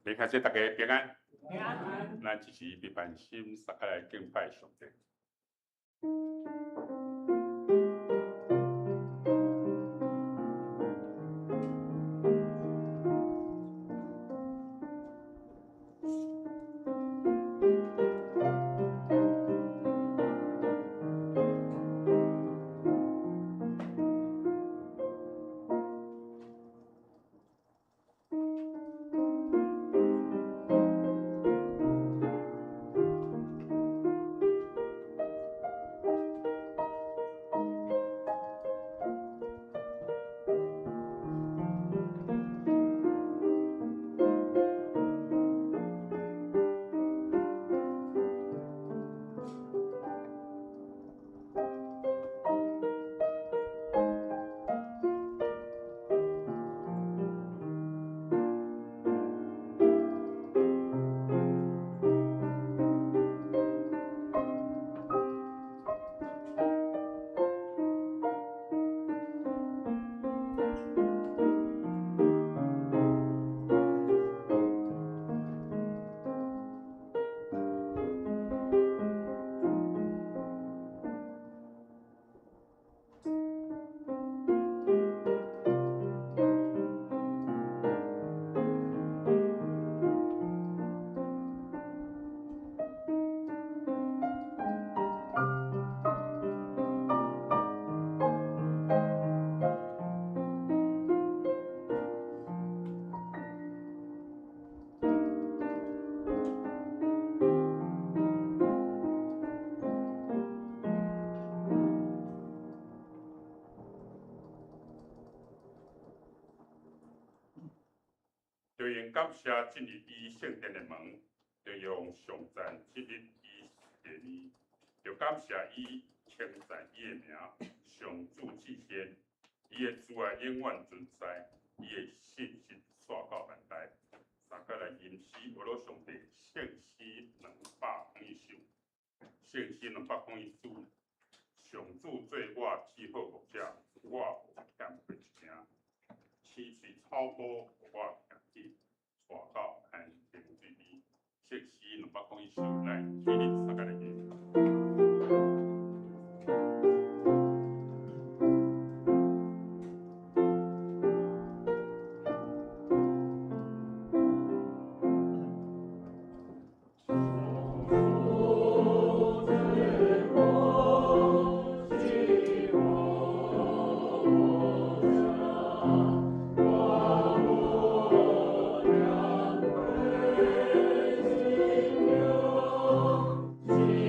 你开始大家平安，平安。咱一时必办心，大家来敬拜上帝。就因感谢进入伊圣殿的门，就用上赞进入伊殿里，就感谢伊，称赞伊的名，上主至仙，伊的慈爱永远存在，伊的信实传到万代。三个来吟诗，我罗上帝圣诗200首，圣诗200首，上主做我至好牧者，我无欠过一声，青翠草坡我行去。带到安定水里，圣诗200首来起立大家来念。Thank you.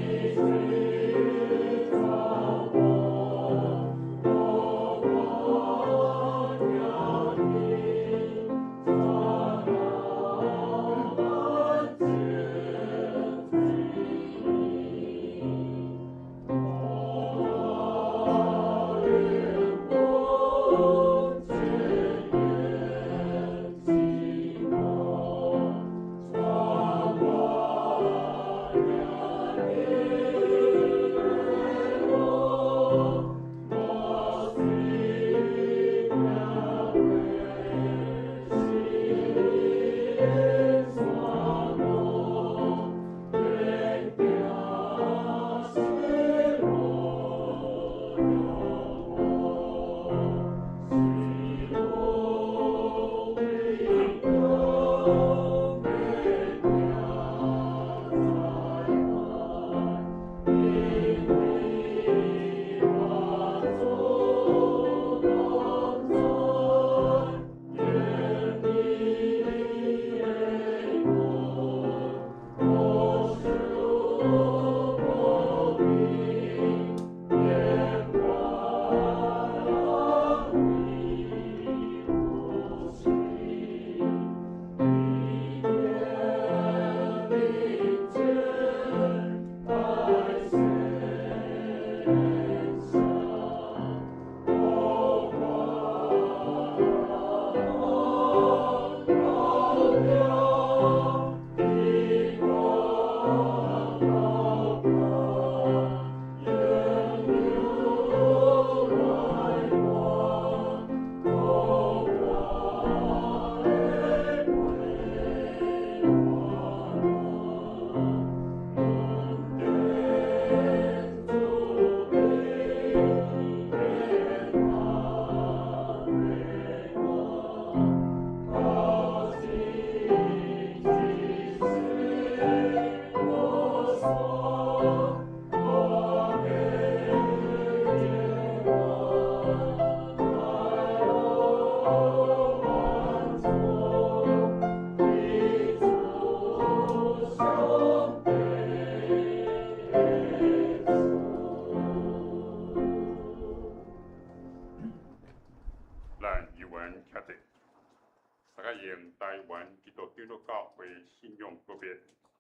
用台湾基督教会信仰个别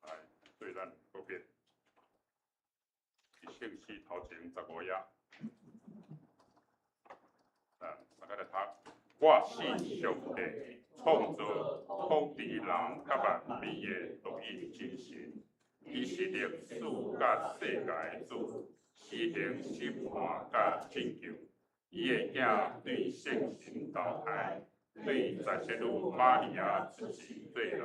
来对咱个别圣诗头前15页，大家来读。我信上帝创造土地人甲万物的独一真神，伊是历史甲世界的主，施行审判甲拯救。伊的囝对圣神投胎，对17女玛利亚自己做人，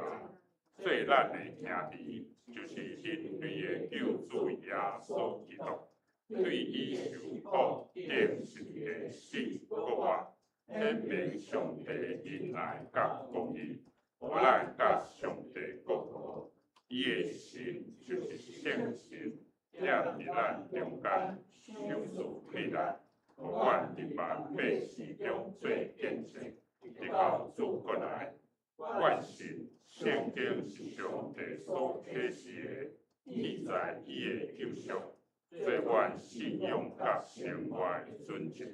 做咱的兄弟，就是人类的救主耶稣基督。对伊受苦、定十字架死过活，显明上帝仁爱甲公义，互咱甲上帝国和。伊的神就是圣神，也伫咱中间手术替咱，互阮一般百姓中做见证，直到主过来。阮信圣经是上帝所启示的，记载伊的救赎。做阮信仰甲生活的准则，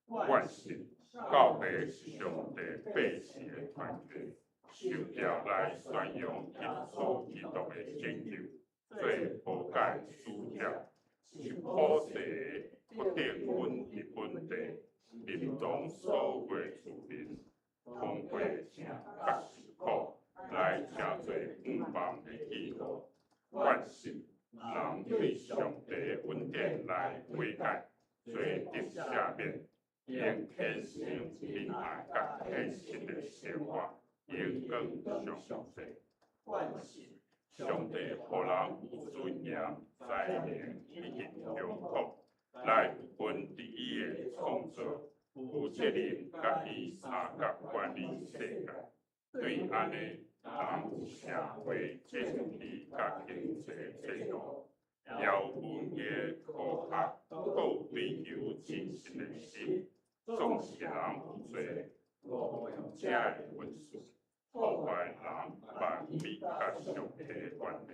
阮信教会是上帝百姓的团体，受召来宣扬耶稣基督的拯救，做无解使者，是普世不定稳的本地，临终所有主人，通过正甲受苦，来成做远方的记号，阮信。人对上帝的恩典来悔改，做得赦免，用虔诚、仁爱甲献实的生活，荣光上帝。上帝互人有尊严、才能以及幸福，来有份伫伊的创造，有责任甲伊参甲管理世界。对安尼，人有社会政治甲经济制度。要文艺科学，都追求真实的心，总是人有罪，误用假的文字，破坏人万物甲上帝的关系，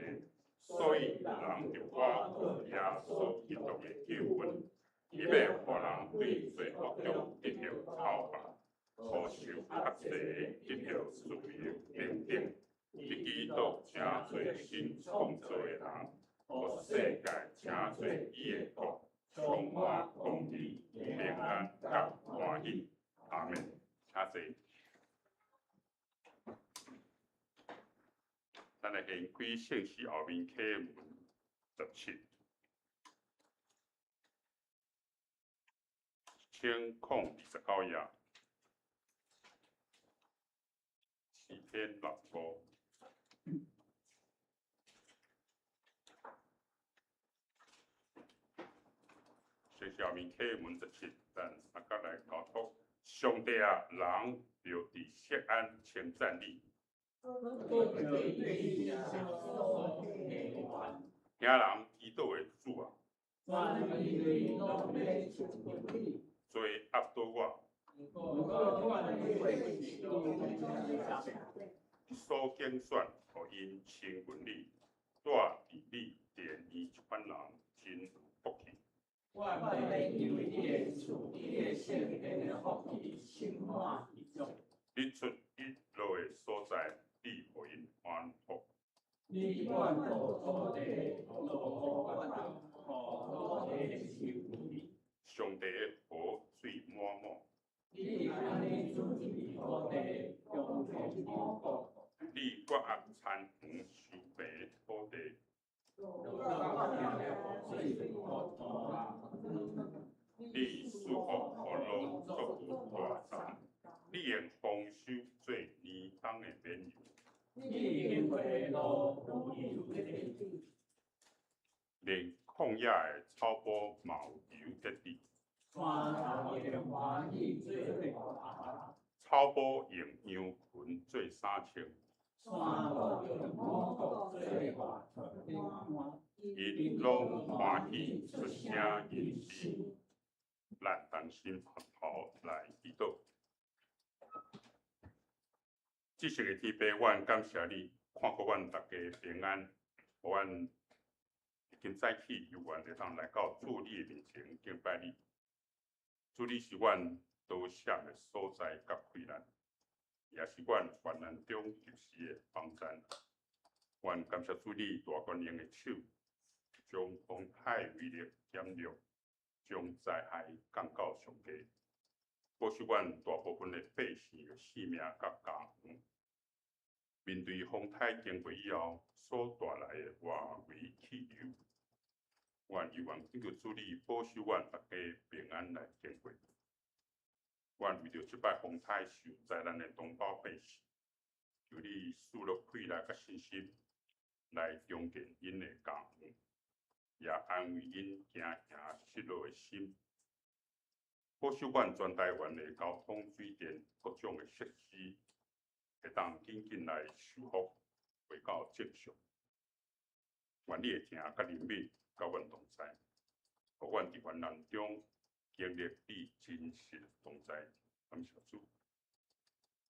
所以人就挖苦耶稣基督的救恩，伊要互人对罪恶中得到讨伐，互受压制得到自由平等，以基督成做新创造的人。互世界成做伊的国，充满公义、平安甲欢喜。阿门。请坐。咱来先开圣诗后面启文17，请控29页，4篇6部。圣诗后面启文17，咱大家来交托。上帝啊，人就伫锡安称赞你。听人祈祷的主啊，做压倒我，所拣选，互因亲近你，住伫你殿伊一般人真有福气。我愿求你的主，你的圣殿的福气充满其中。日出日落的所在，你互因安福。你万国土地，落雨万冬，土地受你。上帝的河水满满。你安尼主治土地，用水满国。你割压田园收白土地。你赐福互农作有大产，你用丰收做年冬的免油。你用花露有地，连旷野的草坡嘛有油结地。草坡用羊群做衫穿。因拢欢喜出声吟诗，咱同心合头来祈祷。即时的天父，阮感谢你，看顾阮大家平安，互阮今早起有缘会当来到主你的面前敬拜你。主你是阮多谢的所在甲困难，也是阮患难中及时的帮衬。阮感谢主你大权用的手，将风海威力减弱，将灾害降到上低，保守阮大部分的百姓的性命甲家园。面对风台经过以后所带来的外围气流，阮希望恳求主你保守阮大家平安来经过。阮为着即摆风台受灾难的同胞百姓，求你赐落气力甲信心，来重建因的家园，也安慰因惊吓失落的心。保守阮全台湾的交通、水电各种的设施，会当紧紧来修复，回到正常。愿你的听甲怜悯，甲阮同在，互阮伫患难中经历你真实同在。感谢主。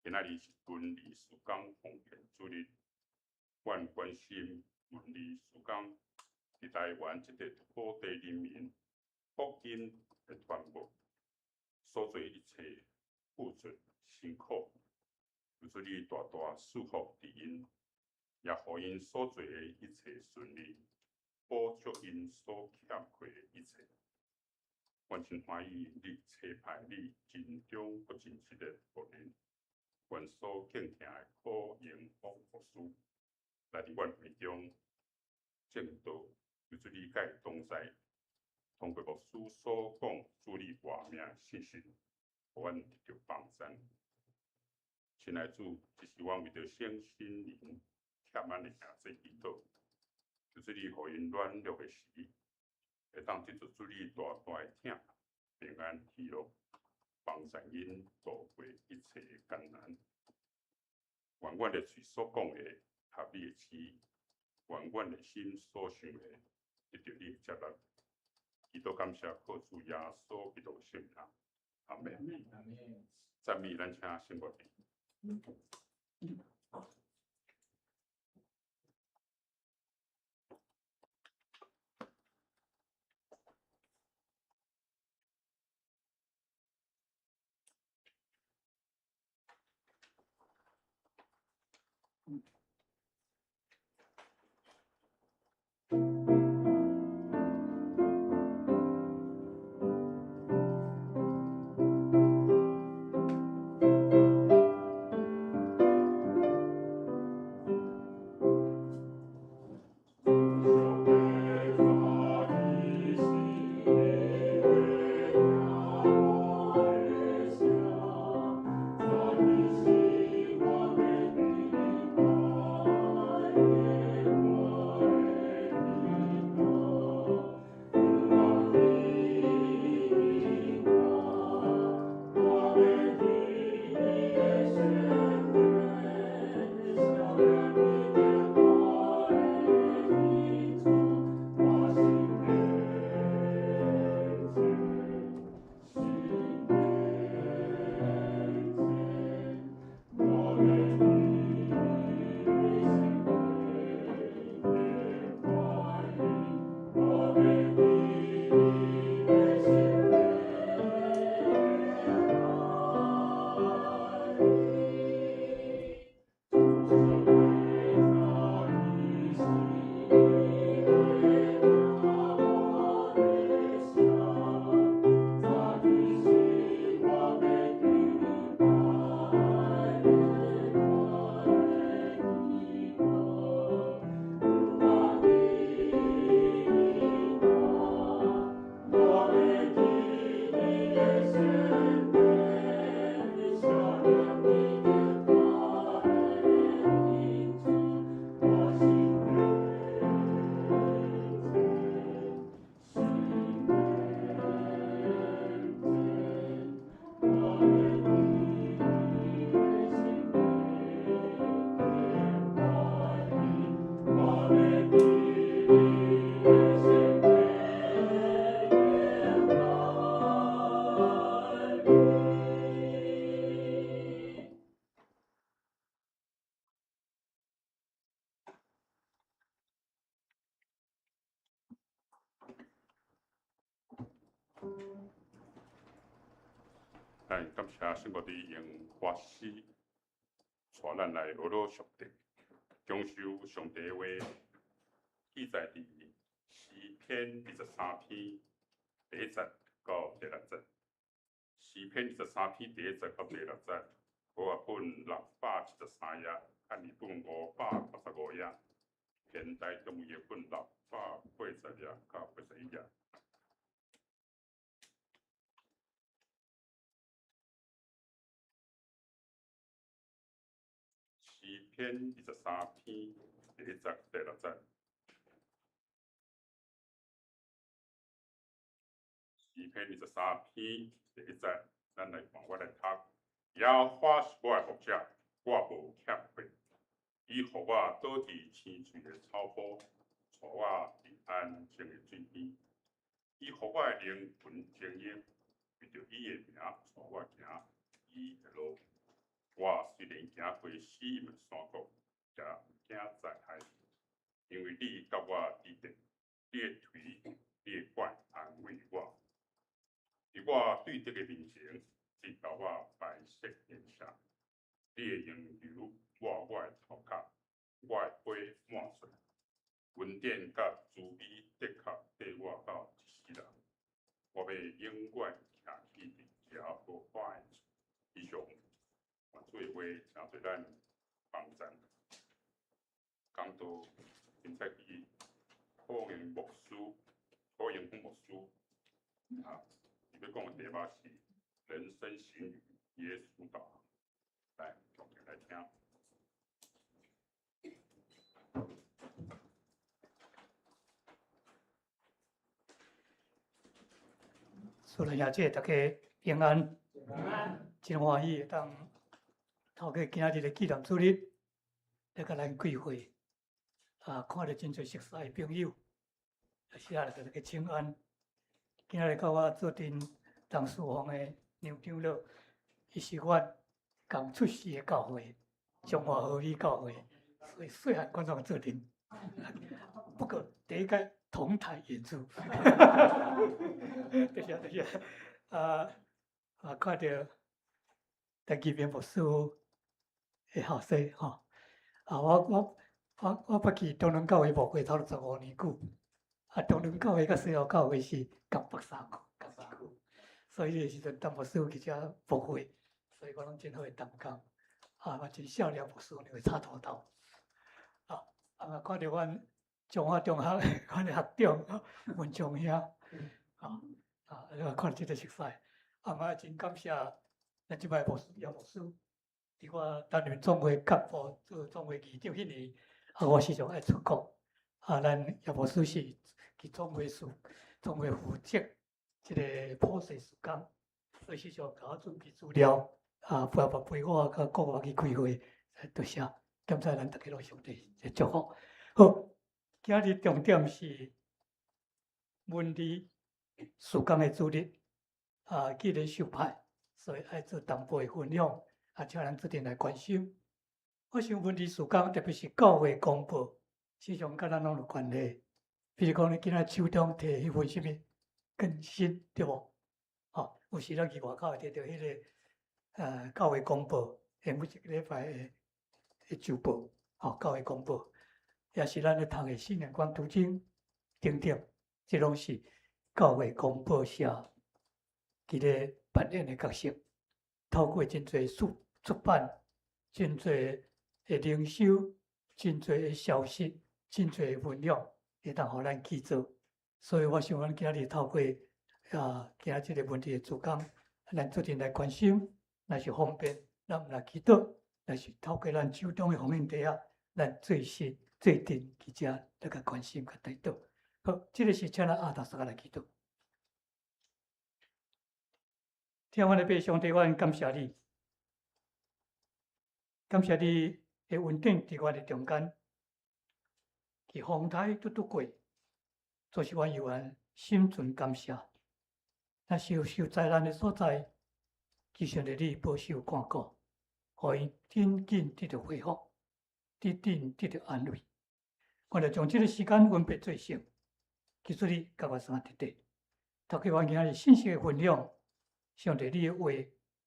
今仔日是文理事工奉献主日，阮关心文理事工伫台湾这个土地人民福音的传播，所做一切付出辛苦，求主你大大赐福伫因，也互因所做的一切顺利，补足因所欠缺的一切。阮真欢喜你差派你尽忠不尽职的仆人，阮所敬听的可用服务师，来伫阮会中正道，求主你甲伊同在，通过牧师所讲主你话命信息，互阮得到帮助。亲爱主，这是阮为着圣心灵欠咱的兄弟祈祷，求主你互因软弱的时，会当得到主你大大的疼。平安喜乐，帮助因度过一切艰难。愿阮的嘴所讲的合你的旨，愿阮的心所想的得到你的接纳。祈祷感谢靠主耶稣基督圣名，阿门。赞美咱请圣国弟。感谢圣国弟用法师带咱来学习上帝，享受上帝的话，记载伫诗篇23篇第1节到第6节。诗篇23篇第1节到第6节，我本613页，汉语本585页，现代中译本680页到81页。诗篇23篇第1节第6节。诗篇23篇第1节，咱来看，我来读。耶和华是我的牧者，我无欠缺。伊互我倒伫青翠的草坡，带我伫安静的水边。伊互我的灵魂静养，为着伊的名，带我行伊的路。我虽然行过死荫的山谷，也毋惊灾害，因为你甲我伫定，你的腿、你的管安慰我。伫我对敌的面前，你甲我摆设筵席，你的用油抹我的头壳，我的杯满水，恩典甲慈悲的确缀我到一世人。我要永远徛起伫这无法的处。以上，愿主的话成做咱帮赞。讲到现在伊好用牧师，好用牧师啊。要讲的题目是人生行于耶稣道。来，重点来听。主人也祝大家平安，真欢喜当透过今日的纪念主日，来甲咱聚会看到真侪熟悉的朋友，是啊，大家请安。今日甲我做阵当侍奉的杨长老，伊是阮刚出世的教会，中华和美教会，所以细汉观众做阵，不过第一届同台演出，对呀，看到陈启明牧师的后生吼，我捌去东龙教会牧会头65年久，东龙教会甲西澳教会是共北3区。所以迄个时阵，当牧师去遮牧会，所以我拢真好同工。我真少年牧师，你会插头头。看到阮中华中学阮的学长文忠兄，看到真个熟悉。我真感谢咱即摆牧师姚牧师，伫我担任总会干部做总会议长迄年，我时常爱出国。咱姚牧师是去总会负责。即个普世事工，所以时常甲我准备资料，陪我甲顾我去开会，多谢，感谢咱大家拢上帝的祝福。好，今日重点是文理事工的主日，既然受派，所以爱做淡薄的分享，请咱做阵来关心。我想文理事工，特别是教会公布，时常甲咱拢有关系。比如讲，你今仔手中摕迄份什么？更新对无？有时咱去外口会摕到迄个教会公报，每一个礼拜的周报，教会公报，也是咱咧读的新眼光途径等等，这拢是教会公报社伫咧扮演的角色。透过真侪出版，真侪的灵修，真侪的消息，真侪的分享，会当互咱记做。所以我想，咱今日透过今日这个问题的主讲，咱做阵来关心，若是方便，咱来祈祷，若是透过咱手中的方应地啊，咱最近去遮来个关心甲带祷。好，这个是请咱大家来祈祷。天父的父上帝，我感谢你，感谢你的恩典伫我的中间，去风台拄过。就是阮有缘心存感谢，若是有受灾难的所在，求上帝你保守看顾，互伊紧紧得到恢复，得到安慰。我着将这个时间分别做成，求主你甲我相得地，透过阮今日信息的分享，上帝你的话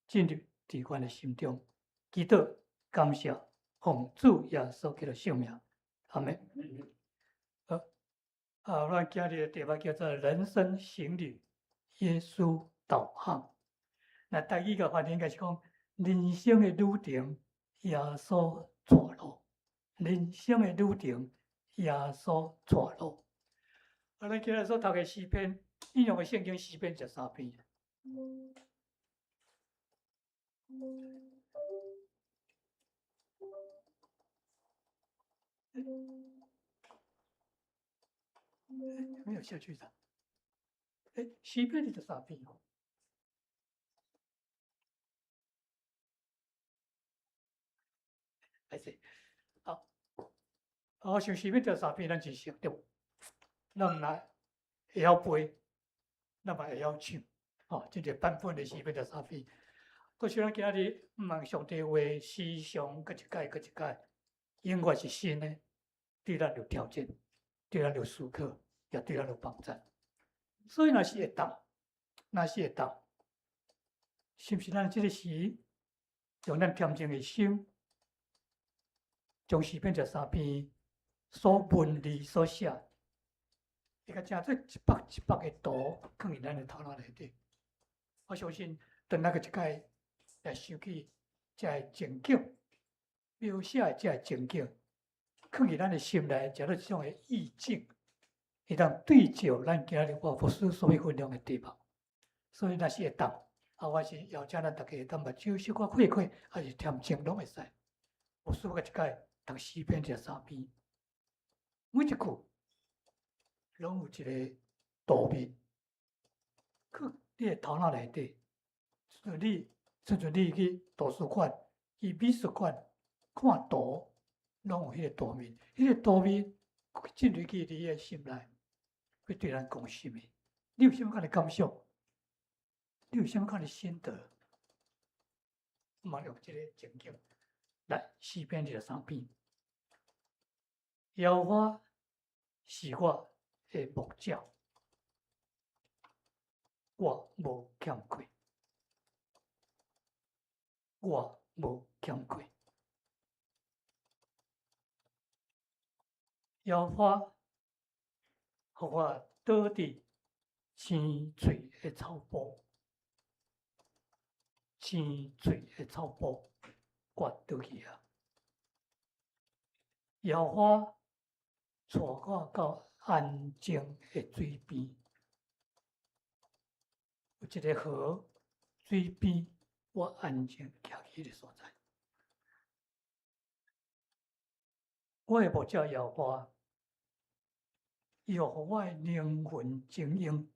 进入伫阮的心中，祈祷感谢奉主耶稣基督圣名，阿门。咱今日的题目叫做《人生行旅》，耶稣导航。那第一个话题应该是讲人生的旅程，耶稣带路。人生的旅程，耶稣带路。咱今日所读的诗篇，引用的圣经诗篇13篇。没有下去的。诗篇是13篇哦。还是好，像诗篇13篇，咱就熟对无？咱若会晓背，咱嘛会晓唱。这个版本的诗篇13篇。可是咱今日问上帝话，时常搁一改，永远是新的，对咱有条件，对咱有思考，也对咱有帮助。所以若是会当，是不是咱这个时用咱恬静的心，将诗篇13篇所文字所写，伊甲正做一百个图放伫咱的头脑内底。我相信，等那个一摆来想起这个情景，描写的这个情景，放伫咱的心内，食到这种的意境，会当对照咱今日我牧师所要分享的题目。所以若是会当，我是邀请咱大家当目睭小可开，还是恬静拢会使。牧师个一摆读诗篇13篇，每一句拢有一个图面，去你的头脑内底，甚至你去图书馆、去美术馆看图，拢有迄个图面。迄个图面进入去你的心内，会对咱讲什么？你有啥物款的感受？你有啥物款的心得？嘛用这个情景来诗篇13篇。耶和华是我的牧者，我无欠亏，我无欠亏。耶和华互我倒伫青翠的草坡，青翠的草坡，我倒去啊。耶和华带我到安静的水边，有一个河，水边我安静徛起的所在。我的牧者耶和华，伊互我的灵魂静养，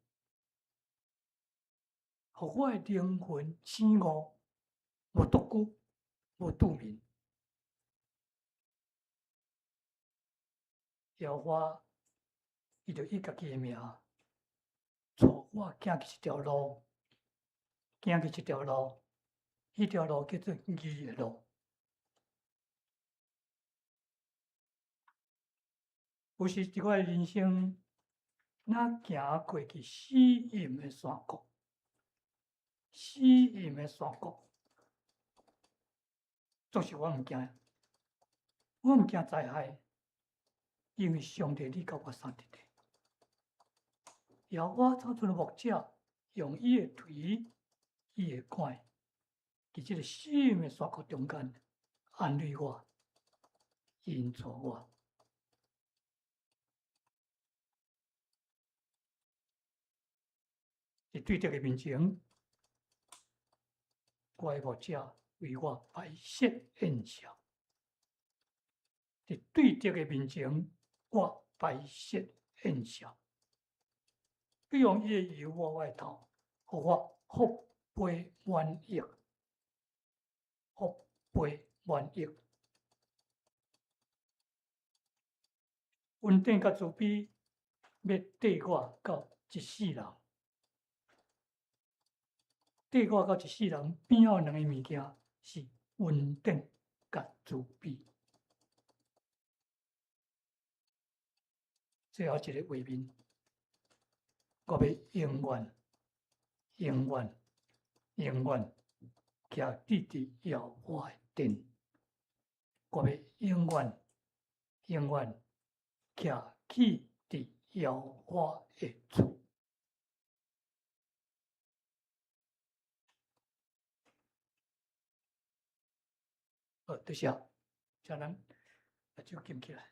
互我的灵魂醒悟，无独居，无杜眠。耶和华，伊就以家己的名，带我行去一条路，迄条路叫做义的路。有时伫我的人生，若行过去死荫的山谷，总是我毋惊，我毋惊灾害，因为上帝你甲我相伫地。耶和华造出的牧者，用伊的腿、伊的拐，伫即个死荫的山谷中间安慰我、引导我。伫对着的面前，我的牧者为我摆设宴席。伫对着的面前，我摆设宴席。佢用伊的油抹我的头，互我福杯满溢，福杯满溢。恩典甲慈悲要缀我到一世人。缀我到一世人，边后两个物件是恩典甲慈悲。最后一个画面，我要永远徛伫伫耶和华的殿。我要永远徛起伫耀华的厝。好，对下，叫咱把手举起来。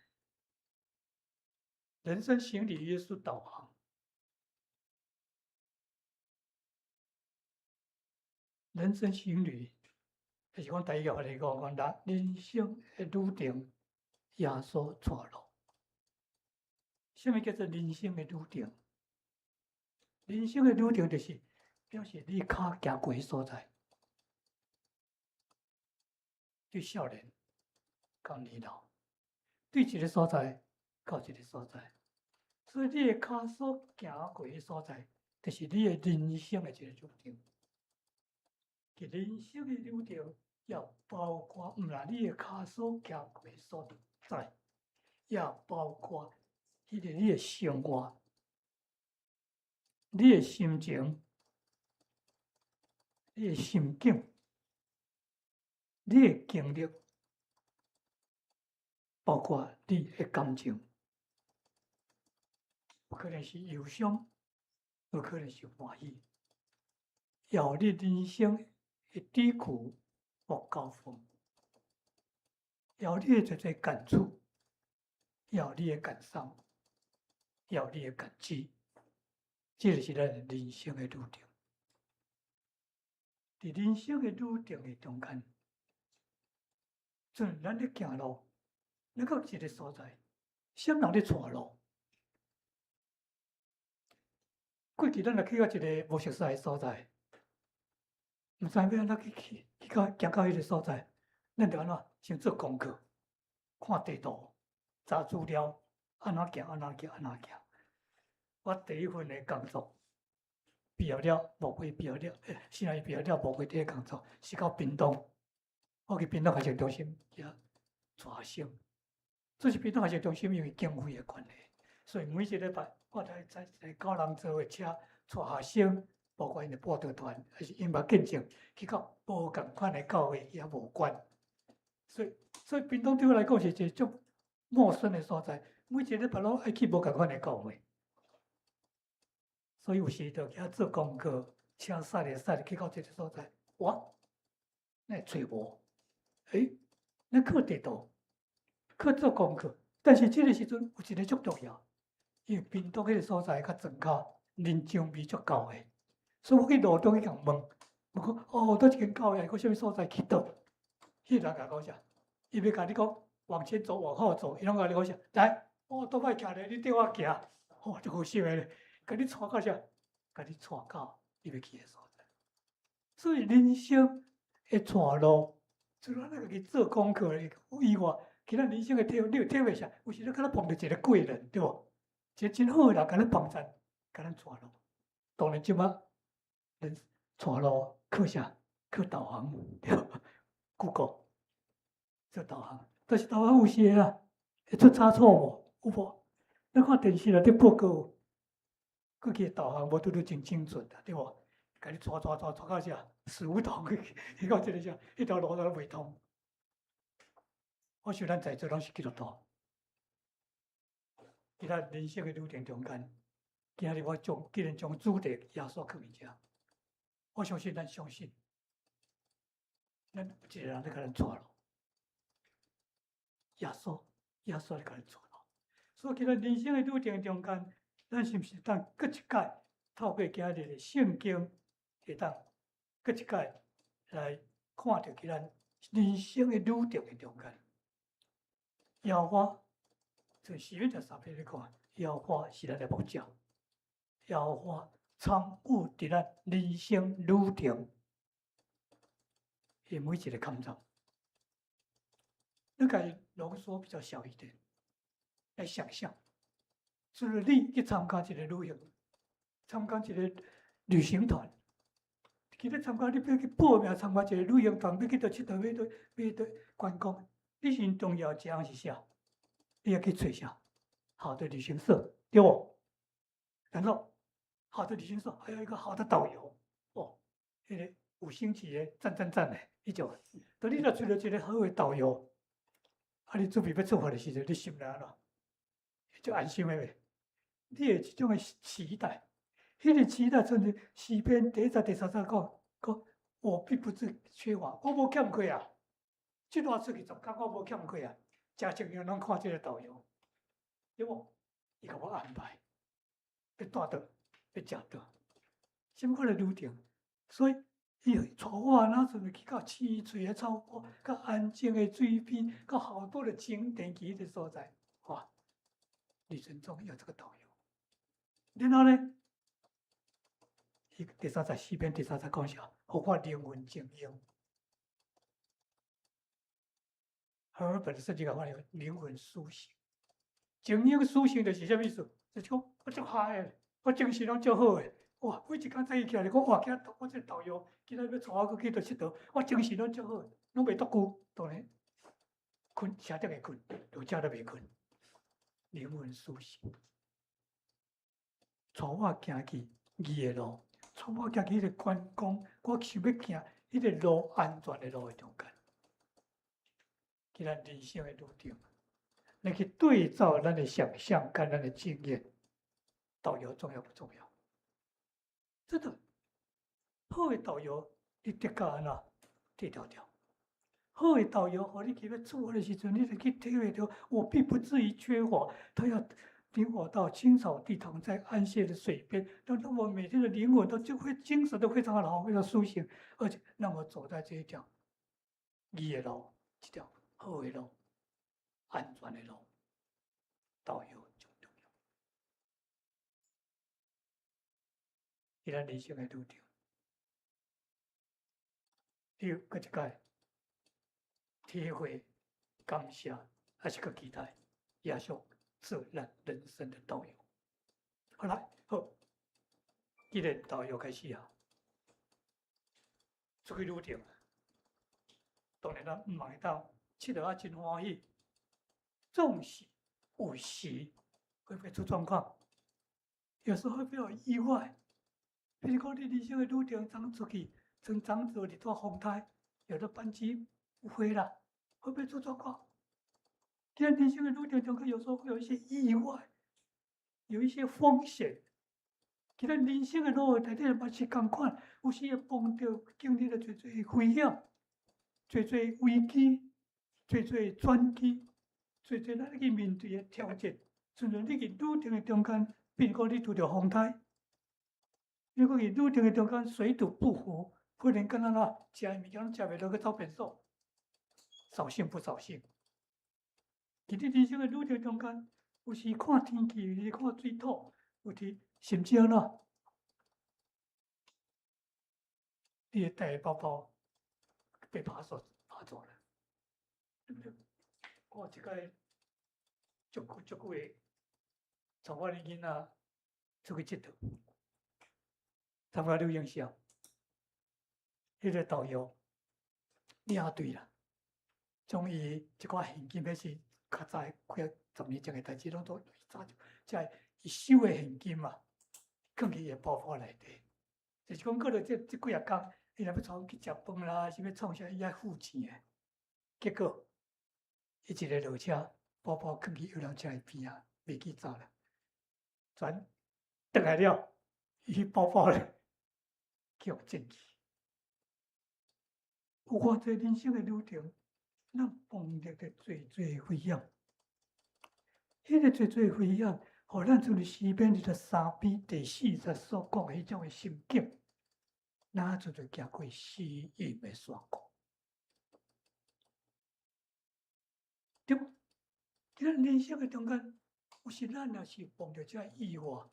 人生行旅耶稣导航。人生行旅，就是讲第一个来讲，人生的旅程，耶稣带路。什么叫做人生的旅程？人生的旅程就是表示你脚行过的所在，对少年到年老，对一个所在到一个所在，所以你的脚所行过的所在，就是你的人生的一个旅程。人生的旅程要包括，唔啦，你的脚所行过的所在，也包括迄个你的生活、你的心情、你的心境、你的经历，包括你的感情，有可能是忧伤，有可能是欢喜，有你人生的低谷或高峰，有你的一个感触，有你的感伤，有你的感激，这就是咱人生的旅程。伫人生的旅程的中间，像咱咧行路，咱到一个所在，啥人咧带路？过去咱若去到一个无熟悉的所在，毋知要安怎去到行到迄个所在，咱着安怎先做功课，看地图，查资料，安怎行，安怎行，安怎行。我第一份的工作毕业了，无过毕业了，现在毕业了，无过第一个工作是到屏东，我去屏东学习中心遐带学生。这是屏东学习中心因为经费的关系，所以每一个礼拜我在9人座的车带学生，包括因的报道团，还是因捌见证去到无共款的教会也无关。所以屏东对我来讲是一种陌生的所在，每一个礼拜拢爱去无共款的教会。所以有时就去遐做功课，车驶咧去到这个所在，哇，那找无，咱靠地图，靠做功课。但是这个时阵有一个足重要，因为屏东迄个所在较庄口，人情味足够的，所以我去路中去共问，我讲倒一间教会，个啥物所在去倒？迄人甲我讲，伊要甲你讲往前走，往后走，伊拢甲你讲啥？来，倒摆徛咧，你缀我行，足好心诶。甲你带到啥？甲你带到你要去的所在。所以人生的带路，除了咱家己做功课以外，其他人生的体会，你有体会啥？有时你敢若碰到一个贵人，对无？一个真好的人，甲咱帮衬，甲咱带路。当然，即马人带路靠啥？靠导航，对无？Google 做导航，但是导航有时啊，会出差错无？有无？咱看电视内底报告。过去导航无拄真精准的，对无？甲你带到啥？死胡同去到这个啥？迄条路都袂通。我想咱在座拢是基督徒，其他人生的旅程中间，今日我既然将主题耶稣放伫遮，我相信咱相信，咱有一个人咧甲咱带路，耶稣咧甲咱带路。所以其他人生的旅程中间，咱是毋是当搁一届透过今日的圣经，会当搁一届来看到其咱人生的旅程的中间，耶和华从4月13日咧看，耶和华是咱的目标，耶和华参与伫咱人生旅程的每一个坎中。那个浓缩比较小一点，来想象。就是你去参加一个旅行，参加一个旅行团，其实参加你要去报名参加一个旅行团，要去到佚佗，要到观光，你上重要一项是啥？你要去找啥？好的旅行社，对不？然后好的旅行社还有一个好的导游，那个5星级的赞的，迄种。等你若找到一个好的导游，你准备要做法的时阵，你心内安怎？就安心的袂？你的即种的期待，迄个期待，甚至诗篇第1章第3章讲，我并不是缺乏，我无欠亏啊。即段出去10工，我无欠亏啊。真正样拢看即个导游，对无？伊甲我安排，要带倒，要食倒，什么款的旅程？所以伊带我那阵去到青翠的草坡，较安静的水边，较好多的景点去迄个所在，哇！旅程中有这个导游。然后呢，第3章诗篇第3章讲啥？互我灵魂静养。而本圣经讲话有灵魂苏醒，静养苏醒就是啥意思？就是讲我足嗨的，我精神拢足好的。哇！每一工早起起来，我哇，今我这导游今仔要带我去佚佗佚佗，我精神拢足好，拢袂多久，当然困，啥都会困，落遮都袂困，灵魂苏醒。带我行去义的路，带我行去迄个观光，我想要行迄个路安全的路的中间。给咱人生的路程，来去对照咱的想象跟咱的经验，导游重要不重要？真的，好的导游，你得到安怎？地条条。好的导游，和你去要做的时阵，你就去体会到，我并不至于缺乏，他要领我到青草地躺在安歇的水边，让我每天的灵魂都就会精神都非常好，非常苏醒，而且让我走在这一条义的路，这条好的路。安全的路，导游就重要。伊咱人生的路程，你有搁一摆体会、感谢，还是个期待，也想做咱人生的导游。好来，好，既然导游开始啊，出去路程，当然咱唔会当佚佗啊真欢喜。纵使有时会出状况，有时候会有意外。比如讲，你人生的路程刚出去，从长走你到风台，有的班机误飞了，会不会出状况？在人生的路程中，有时候会有一些意外，有一些风险。其实人生的路内底嘛是共款，有时会碰到经历了最危险、最危机、最转机。所以咱去面对的挑战，甚至你去路程的中间，比如讲你拄着风台，如果去路程的中间水土不服，忽然间食的物件食袂落去走便所，扫兴不扫兴？其实人生的路程中间，有时看天气，有时看水土，有时甚至怎？你的带包包被扒走了，对不对？我这个足久的，从我的囡仔出去佚佗，参加旅行社，迄个导游领队啦，将伊一寡现金，迄是较早几10年前的代志，拢都早就，即伊收的现金嘛，放去伊包包内底。就是讲，过了这几啊工，伊若要带去食饭啦，是要创啥，伊爱付钱的。结果，伊一个落车，包包放去游览车边啊，袂记走了。转转来了，伊包包咧，叫捡去。有偌济人生的路程，咱碰到的最危险。迄个最危险，互咱从诗篇23篇第40所讲的迄种的心境，咱就行过死荫的山谷。对不？咱人生的中间，有时咱若是碰到这意外，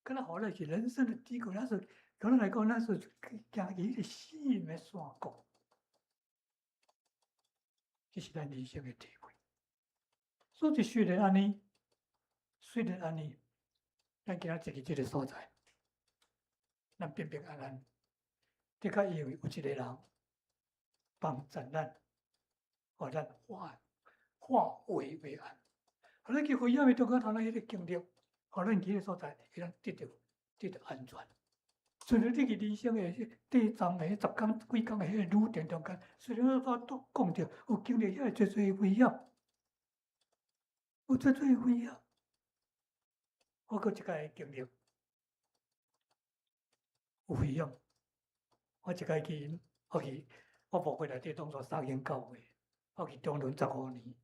可能互咱是人生的低谷，咱是可能来讲，咱是行去迄个死荫的山谷，这是咱人生的体会。所以虽然安尼，咱今仔坐去这个所在，咱平平安安，的确因为有一个人帮助咱，互咱化危为安。互咱去危险的中间，头咱迄个经历，互咱去个所在，会咱得到安全。虽然你去人生的第1章的10工几工的迄个路程中间，虽然都讲着有经历遐最危险，有做危险。我搁一个经历有危险。我一个去，我牧会内底当作3间教会，我去中仑15年，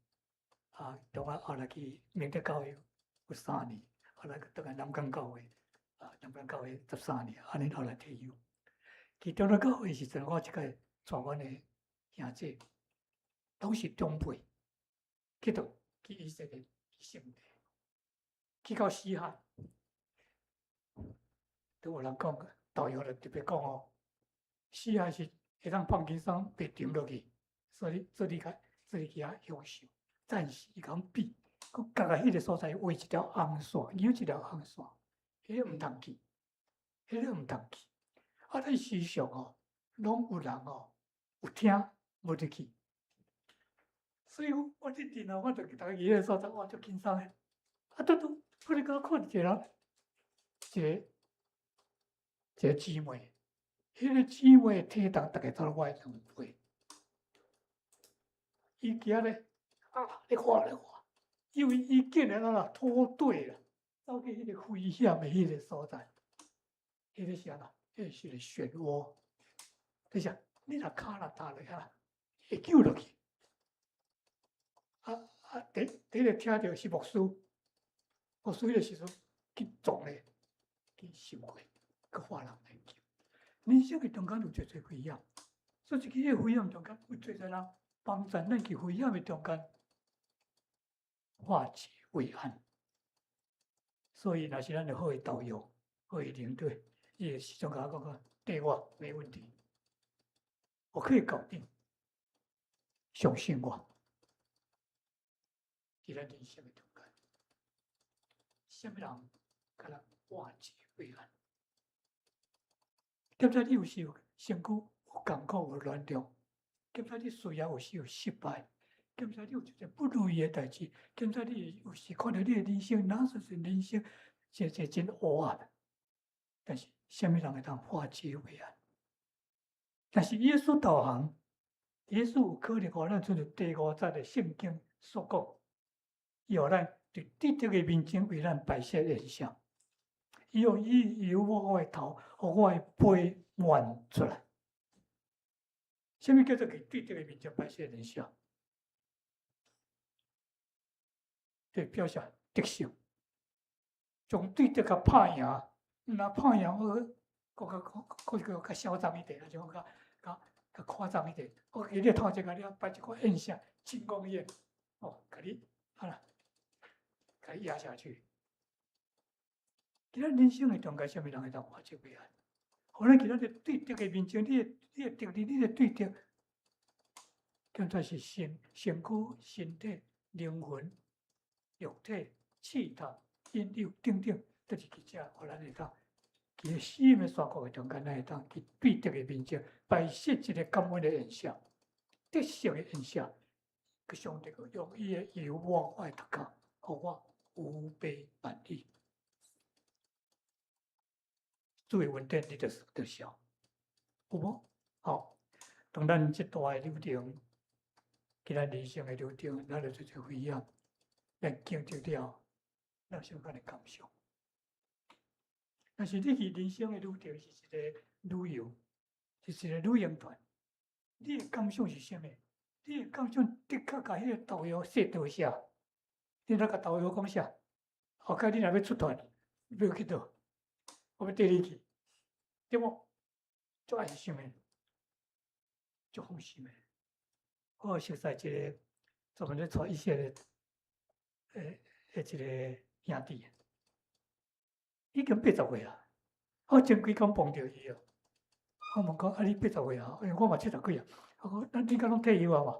中后来去明德教育有3年，后来倒来南港教会，南港教会13年，安尼后来退休。去中仑教会时阵，我一个带阮的兄姐，都是中辈，去以色列去圣地，去到西汉，都有人讲，导游就特别讲哦，西汉是会当放轻松，袂沉落去，所以你去遐享受，暂时讲比，佮夹个迄个所在画一条红线，扭一条红线，迄个毋通去，迄个毋通去。咱时常哦，拢有人哦，有听无入去，所以我这阵哦，我就逐个去迄个所在，哇，足轻松诶。忽然间看一个人，一个姊妹，迄个姊妹体重大概差我的2倍。伊行咧，你看，因为伊竟然脱队了，走去迄个危险的迄个所在，迄个是安怎？迄是个漩涡。你想，你若骹踏落遐，会救落去。第一个听到是牧师迄个时阵去撞咧，去受过，去发人来救。人生的中间有最危险，所以这个危险中间有最侪人帮助咱去危险的中间化解危险。所以若是咱有好的导游、好的领队，伊会时常甲我讲对我没问题，我可以搞定，相信我。伫咱人生的中间，什么人甲咱化解危险？检查你有时有身躯有艰苦有软弱，检查你事业有时有失败，检查你有一件不如意的代志，检查你有时看到你的人生哪算是人生真黑暗。但是什么人会当化解危险？但是耶稣导航，耶稣有可能互咱做第5节的圣经所讲。伊互咱伫得着的面前为咱摆设形象，伊用伊由我的头，互我的背弯出来。什么叫做伫得着的面前摆设形象？就表示得胜，从对得甲拍赢，若拍赢我，佫较嚣张一点，就较夸张一点。我给你头前甲你摆一个印象，庆功宴，甲你甲伊压下去。其他人生的中间，什么人会当化解危险？互咱其他的对得的面前，你的得力，你的对得，刚才是身躯、身体、灵魂、肉体、气头、引诱等等，都是去遮，互咱会当伫个死命山谷的中间，咱会当去对得的面前摆设一个感恩的现象、得胜的现象。佮上帝用伊的由我的头壳，互我无悲满意。作为稳定，你就笑，有无？好，当咱这大的旅程，其他人生的旅程，咱就做危险，咱经历了，咱相关的感受。但是你去人生的旅程是一个旅游，是一个旅行团，你的感想是啥物？你的感想的确甲迄个导游说多少？你若甲导游讲啥？后摆你若要出团，要去倒？我要缀你去，对无？足安心的，足放心的。我熟悉一个专门咧带一些的，一个兄弟，已经80岁啊。我前几工碰到伊哦，我问讲你80岁啊？我嘛70几啊。我讲你敢拢退休啊嘛？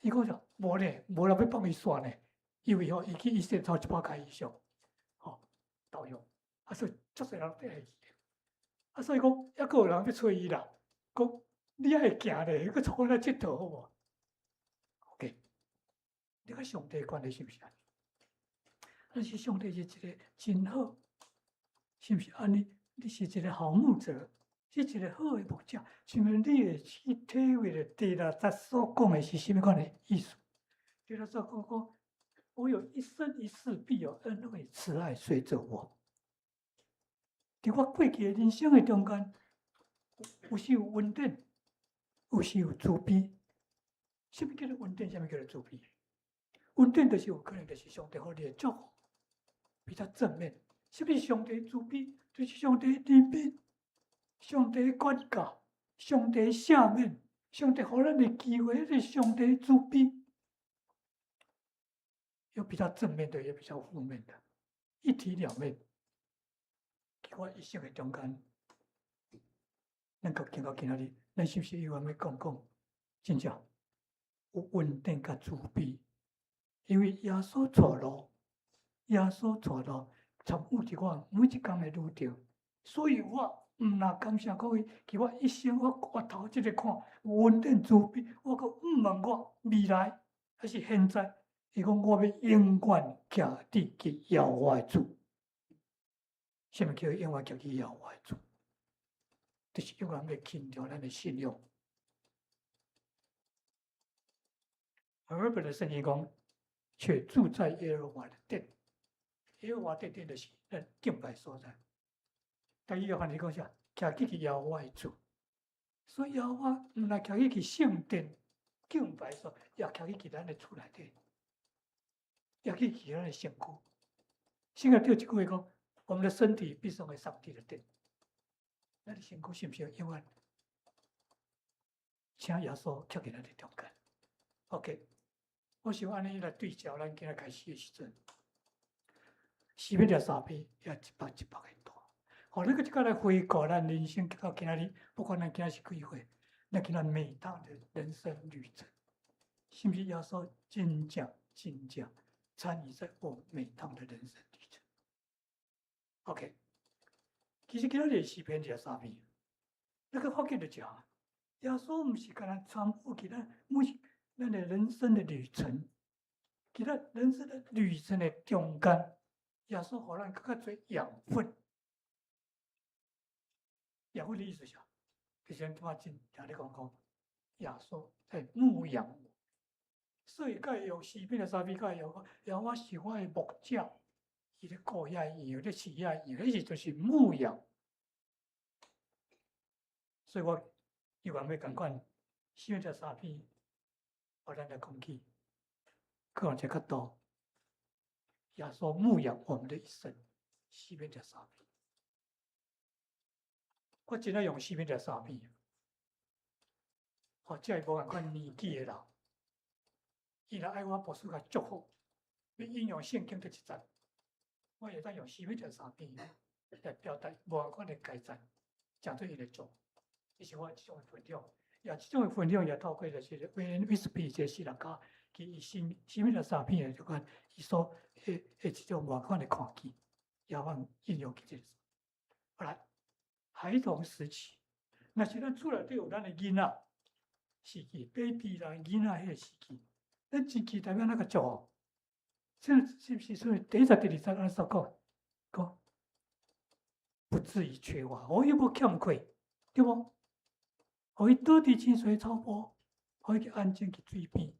伊讲啥？无咧，无人要帮伊算咧，因为伊去医生抽100块以上，导游，所以足侪人缀下去。所以讲，还佫有人要找伊啦，讲你还会行咧，佫带我来佚佗好无 ？OK， 你甲上帝关系是毋是安尼？但是上帝是一个真好，是毋是安尼？你是一个好牧者，是一个好的牧者，请问你会去体会的第6节所讲的是啥物款的意思？第6节讲我有一生一世必有恩惠慈爱随着我。在我过去的人生的中间，有时有稳定，有时有自卑。什么叫做稳定？什么叫做自卑？稳定就是有可能就是上帝给你的祝福，比较正面。什么是上帝自卑？就是上帝的怜悯、上帝的管教、上帝的赦免、上帝给咱的机会，是上帝的自卑。有比较正面的，也比较负面的，一体两面。在我一生的中间，能够经过今仔日，咱是不是有要讲，真正有稳定甲自卑？因为耶稣带路，耶稣带路，参悟伫我每一工的路程，所以我毋若感谢各位，其我一生我头即个看稳定自卑，我阁毋问我未来还是现在，伊讲我要永远徛伫去耶和华的主。什么叫永远徛伫耶和华的主？就是永远要强调咱的信用。而本的圣经讲，却住在耶和华的殿。耶和华的殿就是咱敬拜所在。但伊约翰你讲啥？徛起去耶和华的主。所以耶和华毋但徛起去圣殿敬拜所，也徛起去咱的厝内底，也去去咱的身躯。现在对一句话讲，我们的身体必成为上帝的殿。咱的身躯是不是永远请耶稣徛在咱的中间 ？OK。我想安尼来对照咱今仔开始的时阵，四面条三篇也一百个大。好，咱个即个来回顾咱人生到今仔日，不管咱今仔是几岁，咱今仔每趟的人生旅程，是不是耶稣真正参与在我每趟的人生旅程 ？OK， 其实今仔日四篇条三篇，那个发现就讲，耶稣毋是干咱参悟其咱咱的人生的旅程，其他人生的旅程的中间，耶稣互咱更较多养分。养分的意思是啥？就是咱今仔真咧讲，耶稣在牧养我，所以甲用四篇的三篇甲用，然后我是我的牧者，伊咧顾遐羊，咧饲遐羊，迄是就是牧养。所以我有要共款，四篇的三篇。互咱来讲起，可能一个角度，耶稣牧养我们的一生，四篇条三篇。我真爱用四篇条三篇。这无共款年纪的人，伊若爱我博士甲祝福，要引用圣经的一节，我会当用四篇条三篇来表达无共款的改赞，讲对伊来做，这是我一种分享。也这种分享也透过就是威廉·威斯比这诗人家，其四篇条三篇的就讲，伊所一种无款的看见，也往应用去这个。好来，孩童时期，若是咱厝内底有咱的囡仔时期 ，baby 啦囡仔迄个时期，咱真期待要那个做，这是不是所以第一、第二章安所讲，不至于缺乏，我又无欠亏，对不？互伊倒伫清水草坡，互伊去安静去水边，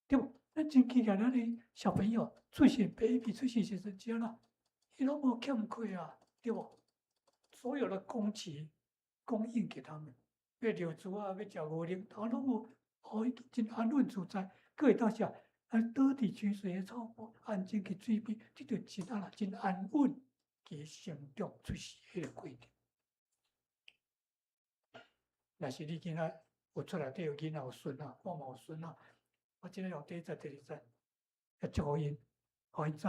对不？咱真期待咱的小朋友出世 baby 出世时阵只啦，伊拢无欠亏啊，对不？所有的供给供应给他们，要留珠啊，要食五零，他拢有，互伊真安稳自在。各会当下，倒伫清水的草坡，安静去水边，这就真真安稳去成长出世迄个过程。若是你今仔有出来底有囡仔有孙啊，我嘛有孙啊，我真系用第一节、第二节，要祝福因，互因知，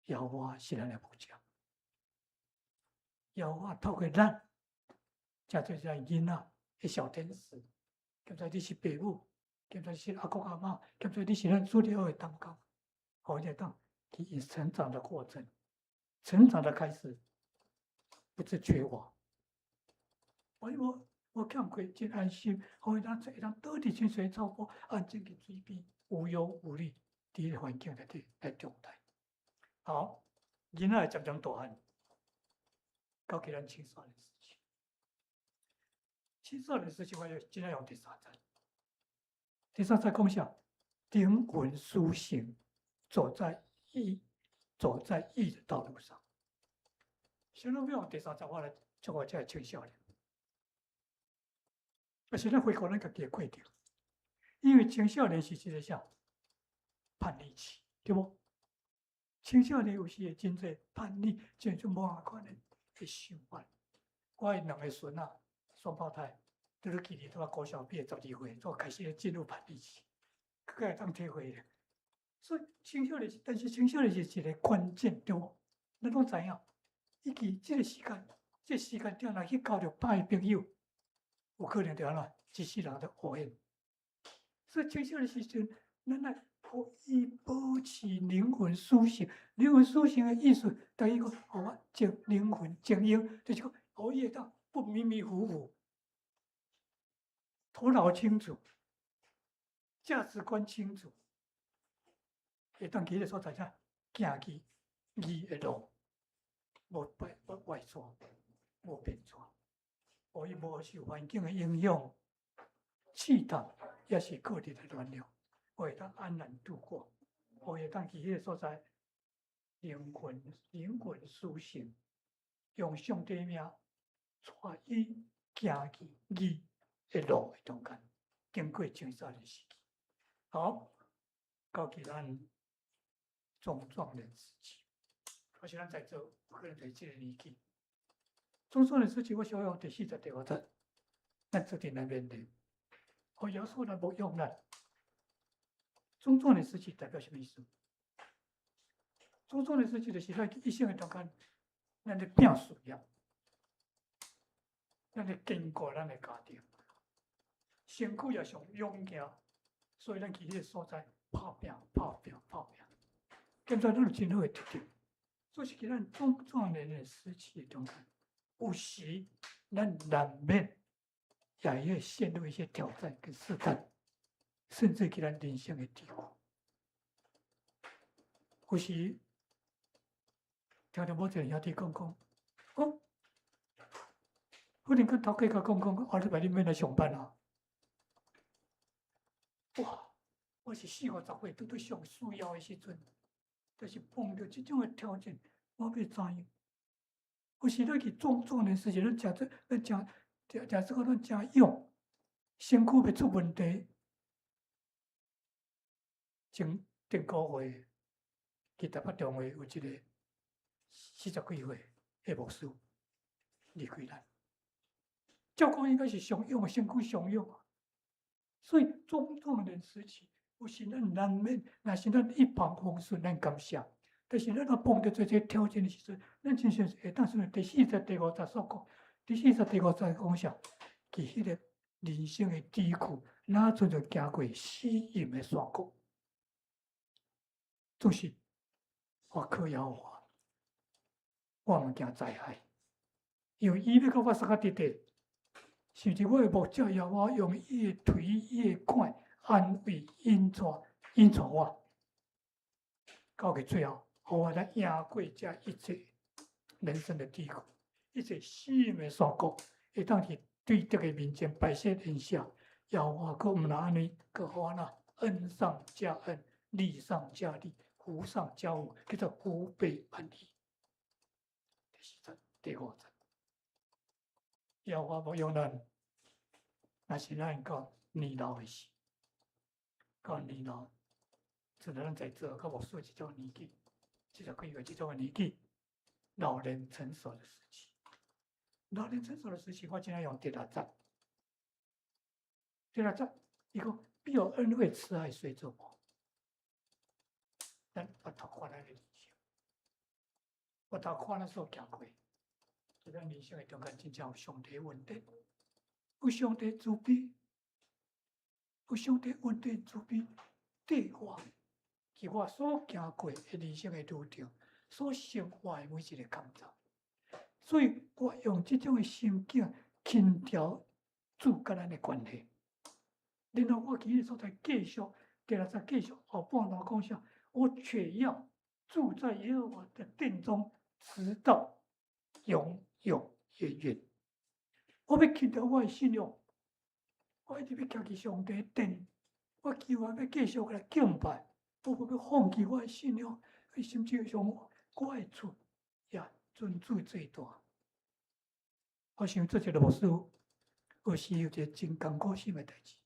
耶和华是咱的牧者，耶和华透过咱，才做咱囡仔的小天使，兼做你是父母，兼做你是阿公阿妈，兼做你是咱主了的担当，互因当去成长的过程，成长的开始，不致缺乏。我欠亏真安心，互伊当倒伫清水草坡，安静去水边，无忧无虑，伫迄个环境内底来长大。好，囡仔渐渐大汉，到去咱青少年时期。青少年时期，我真爱用第三章。第三章讲啥？灵魂苏醒，走在义的道路上。先咱要用第三十话来做我这个青少年。现在回顾咱家己的过程，因为青少年是一个啥叛逆期，对不？青少年有时会真侪叛逆，真种无下款的想法。我两个孙啊，双胞胎，都是今年都高小毕业12岁，就开始进入叛逆期，佮会当体会的。所以青少年，但是青少年是一个关键，对不？咱拢知影，伊记这个时间点若去交着歹朋友，有可能就安怎一世人都黑暗。所以青少年时阵，咱来互伊保持灵魂苏醒。灵魂苏醒的意思，等于讲，互我灵魂精英，就是讲，互伊会当不迷迷糊糊，头脑清楚，价值观清楚，会当去迄个所在啥，行去义的路，无外错，无变错，互伊无受环境的影响、试探，也是个人的原谅。会当安然度过，会当去迄个所在，灵魂苏醒，用上帝名带伊行去义的路的中间，经过青少年时期。好，到去咱中壮年时期，而且咱在座可能在这个年纪，中壮年时期，我想用第40、第50，咱做定来面对，我耶稣咱无用咱。中壮年时期代表什么意思？中壮年时期就是咱一生的中间，咱咧拼事业，咱咧坚固咱的家庭，身躯也上勇健，所以咱去迄个所在打拼。现在咱有真好的特点，所以是咱中壮年的时期中间，有时咱难免也会陷入一些挑战跟试探。甚至给咱人生的低谷，有时听到某一个兄弟讲，哦，忽然间头家甲讲，后礼拜你免来上班啊！哇，我是40、50岁，拄到上需要的时阵，但是碰到这种的条件，我要怎样？有时咱去中壮年时期，咱食这个咱真勇，身躯要出问题。前顶个月去台北中卫有一个40几岁的牧师离开咱，照讲应该是上勇，身躯上勇啊。所以中壮年时期，有时咱难免，若是咱一帆风顺，咱感谢；但是咱若碰到这些挑战的时阵，咱真是会当算第40、第50所讲，第40、第50讲啥？其迄个人生的低谷，哪阵就行过死荫的山谷。总是我靠妖化，我物件灾害，因为伊要甲我三个弟弟，甚至我的目睭也我用伊的腿、伊的管安慰、引带我，到个最后，互我来赢过这一切人生的低谷，一切死荫的山谷，会当去对这个面前摆设天下，要我可毋能安尼，可互我那恩上加恩，利上加利。福上加福，叫做福倍满溢。第40、第50，要我无用咱，那是咱到年老的时，到年老，只能咱在做，到无数这种年纪，40几岁这种年纪，老年成熟的时期。老年成熟的时期，我今天用第六章。第六章，伊讲必有恩惠慈爱随着我。咱把头看咱的人生，把头看咱所行过，在咱人生的中间，真正有上帝稳定，有上帝慈悲，有上帝稳定慈悲对我，是我所行过的人生的路程，所生活的每一个感受。所以我用这种的心境轻调主跟咱的关系，然后我其实所在继续，第六章继续后半段讲啥？我却要住在耶和华的殿中，直到永永远远。我要听到我的信仰，我一直要行去上帝的殿，我求我要继续来敬拜，我要放弃我的信仰，甚至上我的厝也尊主最大。我想做一个牧师，有时有一个真艰苦心的代志，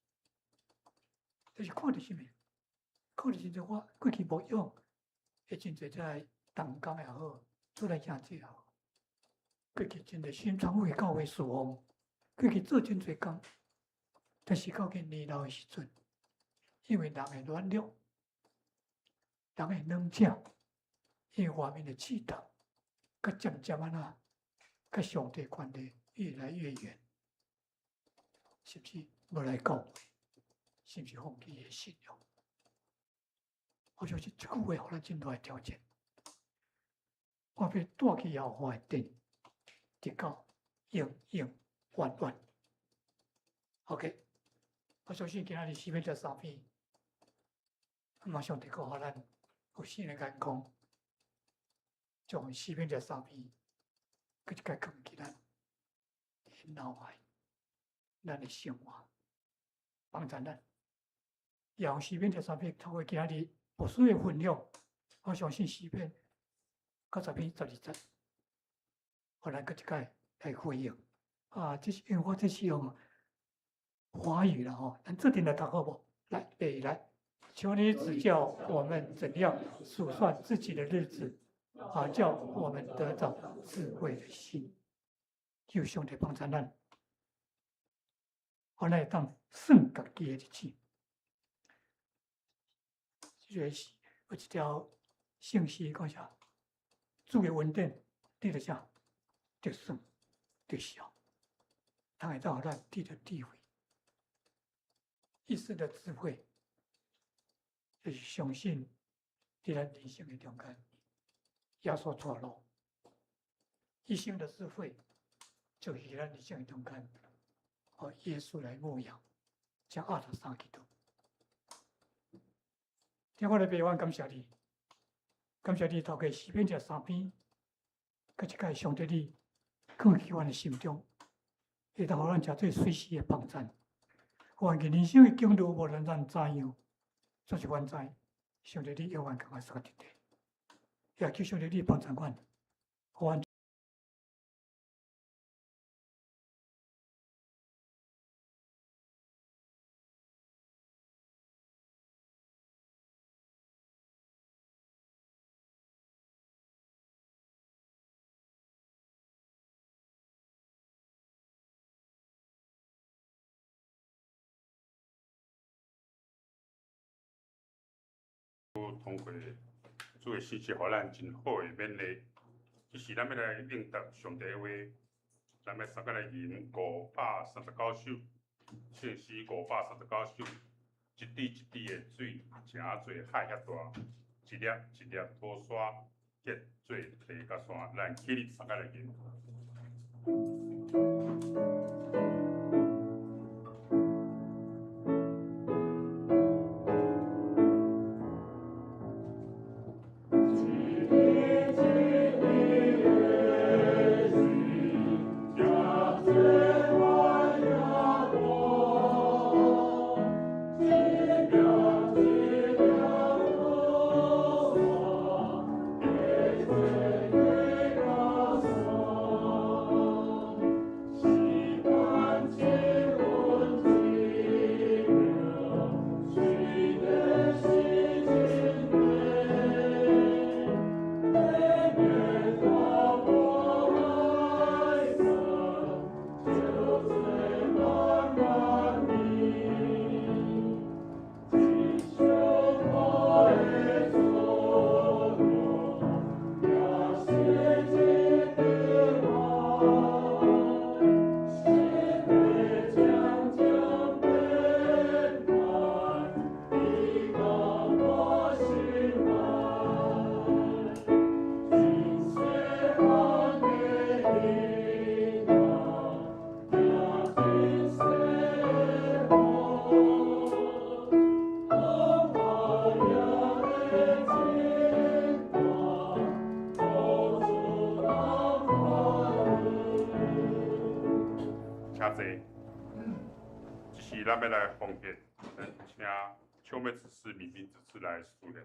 就是看到什么，看到真侪我过去无用，会真侪在动工也好，做来行子也好，过去真侪新创会教会事奉，过去做真侪工，但是到今年老的时阵，因为人的软弱，人的软弱，因为外面的气头，佮渐渐啊，佮上帝关系越来越远，甚至无来教会，甚至放弃伊信仰。我就是这句话，互咱真大的挑战。我要带去后华的殿，直到永永远远。OK， 我相信今仔日视频这3篇，马上提供互咱有新的眼光，将视频这3篇，佮一概放起咱脑海，咱的生活，帮助咱。也用视频这3篇透过今仔日牧师的分享，我相信视频90篇12节，互咱佮一概来回应。这是因为我这是用华语了吼，咱这点来读好不？来，来，求你指教我们怎样数算自己的日子，叫我们得到智慧的心。求上帝帮助咱，我来当算家己的日子。这是有一条信息讲啥？主的稳定，得着啥？得算，得晓，他会让咱得着智慧。一生的智慧，就是相信在咱人生的中间，耶稣出路。一生的智慧，就是在咱人生的中间，耶稣来牧养，将23基督。听我的陪伴，感谢你，感谢你透过视频这3篇，佮一个上帝你放在阮的心中，会当互咱吃最随时的帮助。环境人生的境路，无论咱怎样，总是阮知，上帝你永远甲我说得对，也求上帝你帮助阮，互阮。通过主的信息，互咱真好的勉励。即是咱要来领读上帝的话，咱要三个来吟539首，信息539首，一滴一滴的水，诚侪海遐大，一粒一粒土沙结做地甲山，咱起立三个来吟。请坐，这是咱要来奉献，请想要指示民兵指示来肃立。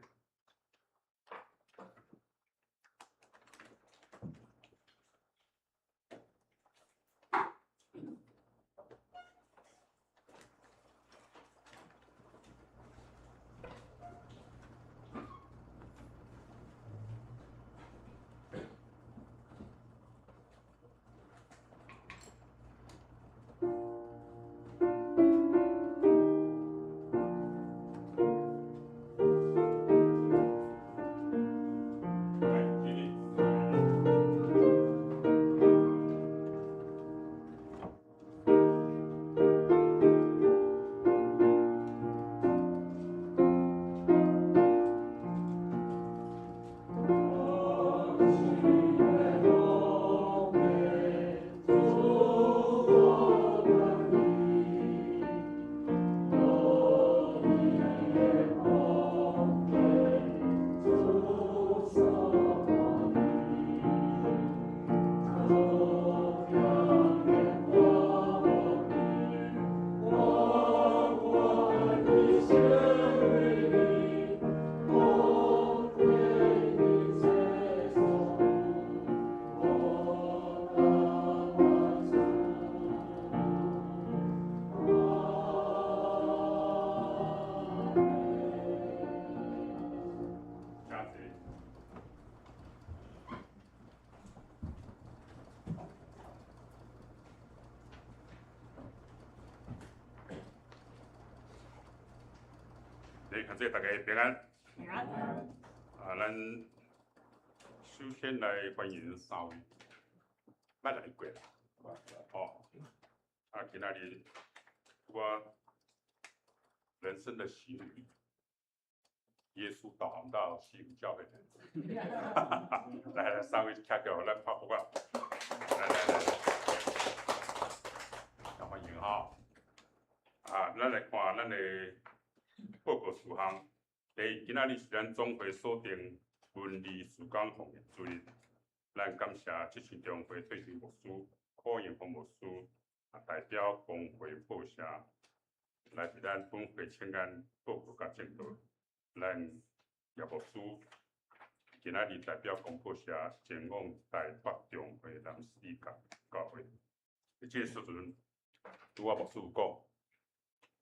你看这大家平安。平安。咱首先来欢迎三位，捌来过啦。今仔日我人生的喜旅，耶稣导航到西湖教会。来，三位站起来，咱拍鼓啊！来，欢迎哈。咱来看咱的报告事项。第一，今仔日是咱总会锁定文理事工奉献主日，咱感谢这次中会退休牧师、柯永峰牧师代表工会报社来替咱本会请安报告甲证道。咱叶牧师今仔日代表公报社前往台北中会南市教会。这个时阵，拄我牧师有讲，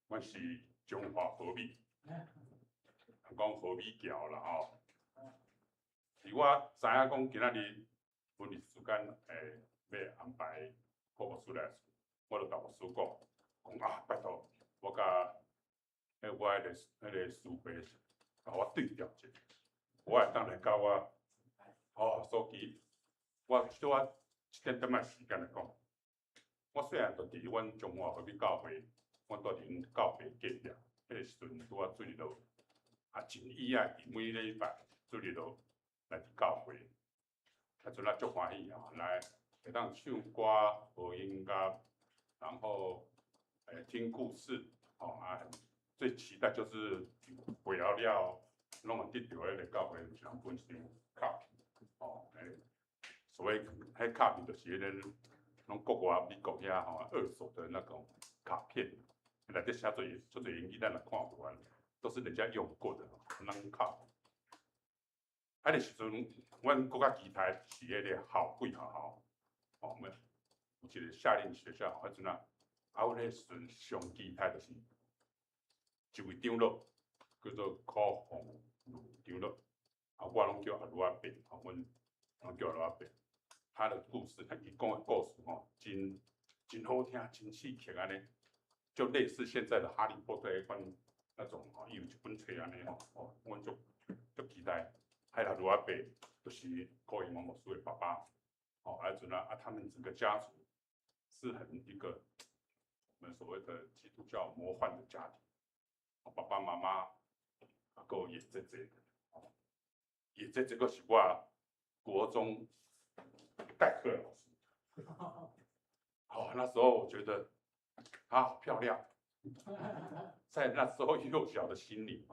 阮是中华和美。讲和美教啦吼，是我知影讲今仔日文理时间要安排柯牧师来，我就甲牧师讲拜托，我甲我迄个师父甲我对调者，我会当来甲我所记，我小我一点仔时间来讲，我虽然住伫阮中华和美教会，我住伫阮教会隔壁，迄个时阵拄啊水路。真意啊！每礼拜主日都来伫教会，阵足欢喜啊！来会当唱歌、播音乐，然后听故事，最期待就是会了，拢会得到迄个教会上本身卡片，所谓迄卡片就是迄个拢国外美国遐二手的那种卡片，内底写做英语，咱来看不完。都是人家用过的，能靠。迄个时阵，阮国家期待是迄个校规学校，我们有一个夏令学校，迄阵阮迄时阵上期待就是一位长老，叫做柯洪长老，我拢叫阿罗阿伯，阮拢叫阿罗阿伯。他的故事，伊讲的故事真好听，真刺激安尼，就类似现在的哈利波特迄那种伊有一本册安尼阮就期待。还有罗阿伯就是柯永峰牧师的爸爸，他们整个家族是很一个我们所谓的基督教魔幻的家庭，爸爸妈妈够也在这个，也在这个是我国中代课老师，那时候我觉得她好漂亮。在那时候幼小的心灵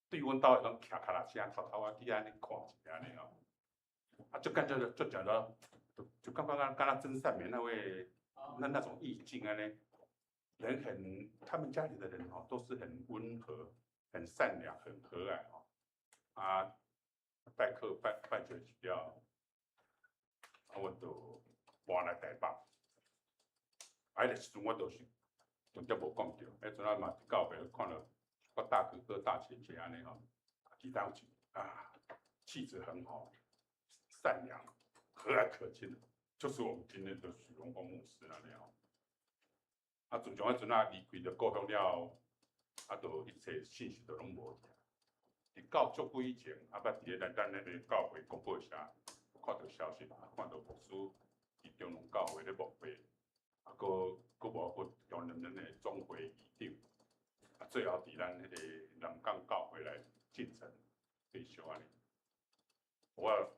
对阮兜迄种徛卡拉声偷偷去安尼看一下安尼就感觉就刚刚跟他真善美那位那种意境安尼，他们家里的人都是很温和，很善良、很和蔼哦。啊，拜课拜做一了，我就搬来台北。迄个时阵我就是重点无讲着，迄阵啊嘛到尾看到我大哥哥、大姐姐安尼吼，其他有气质很好，善良、和蔼可亲，就是我们今天的许荣光牧师安尼吼。啊，自从迄阵啊离开了故乡了，就一切信息都拢无去。伫到足久以前，捌伫咱迄个教会广播社看到消息，看到牧师伫中龙教会咧牧会，佫无担任咱的总会议长，最后伫咱迄个南港教会来进城退休安尼。我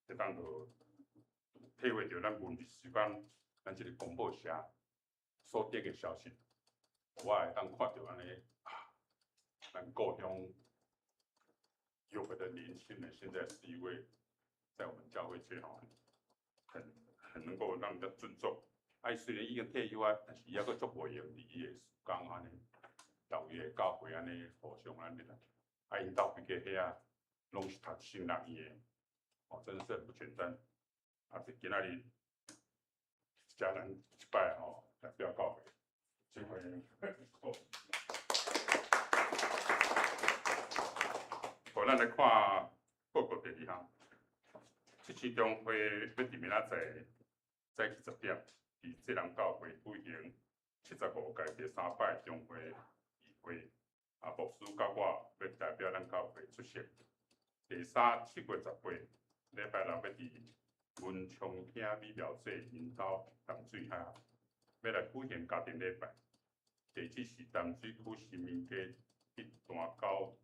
一当就体会到咱文字时间，咱即个广播社所得的消息，我会当看到安尼咱故乡有为的年轻人，现在是一位在我们教会界很能够让人家尊重。虽然已经退休啊，但是抑佫足无用伫伊的时间安尼，到伊的教会安尼互相安尼啦。因兜规个遐拢是读新人医的，真的是很不简单。今仔日一家人一摆代表教会，这回咱来看报告第2项，这次中会要伫明仔载早起10点，伫济南教会举行75届第3摆中会议会。牧师甲我要代表咱教会出席。第3、7月18，礼拜六要伫文昌乡美苗镇引导淡水海要来举行家庭礼拜。地址是淡水区新民街1段9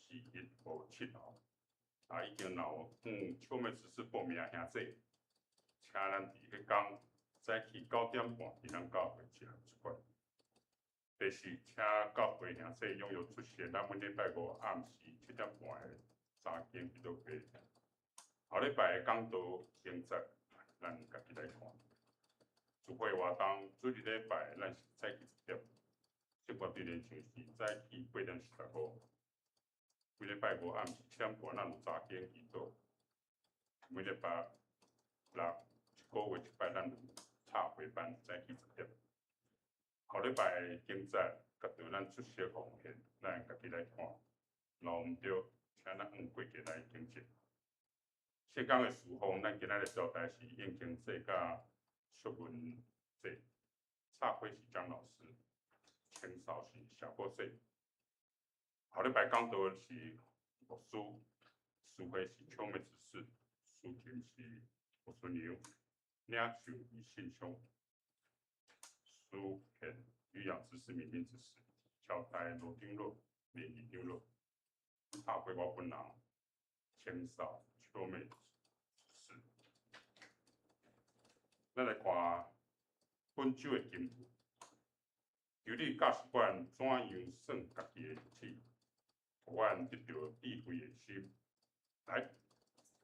是157号。已经有秋妹指示报名的兄弟，请咱伫迄天早起9点半伫咱教会集合出关。第4，请教会兄弟踊跃出席咱每礼拜5暗时7点半的3更祈祷会。后礼拜的讲道讲节，咱家己来看。聚会活动主日礼拜咱是早起10点，生活对联像是早起8点45。每礼拜5暗时7点半，咱有早更祈祷。每礼拜6一个月一摆，咱有插会班，早起10点。后礼拜的经节，甲着咱出席奉献，咱家己来看。若毋对，请咱过过来经节。谢工的事项，咱今仔日交代是应经节甲淑文节，插会是张老师，清扫是小波节。后礼拜讲道是牧师，书会是秋妹指示，书题是吴顺牛，领袖与信兄，书篇育养知识、民兵知识，交代罗丁路、联谊丁路，大会我本人，清扫秋妹指示。咱来看本周的经文，由你驾驶官怎样算家己的日子？阮得到智慧的心，来。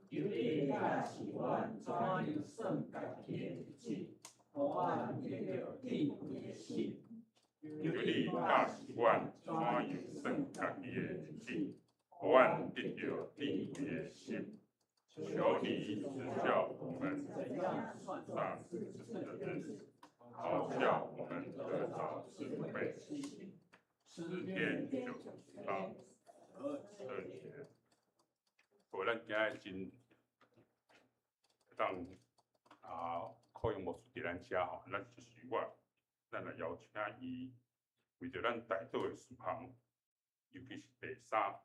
由你甲是阮怎样算家己的日子，阮得到智慧的心。由你甲是阮怎样算家己的日子，阮得到智慧的心。求你指教我们怎样算上日子的日子，好叫我们得着智慧。诗篇90章。2节，咱今日真当可用牧师伫咱遮吼，咱一许我，咱来邀请伊为着咱带导的事项，尤其是第3，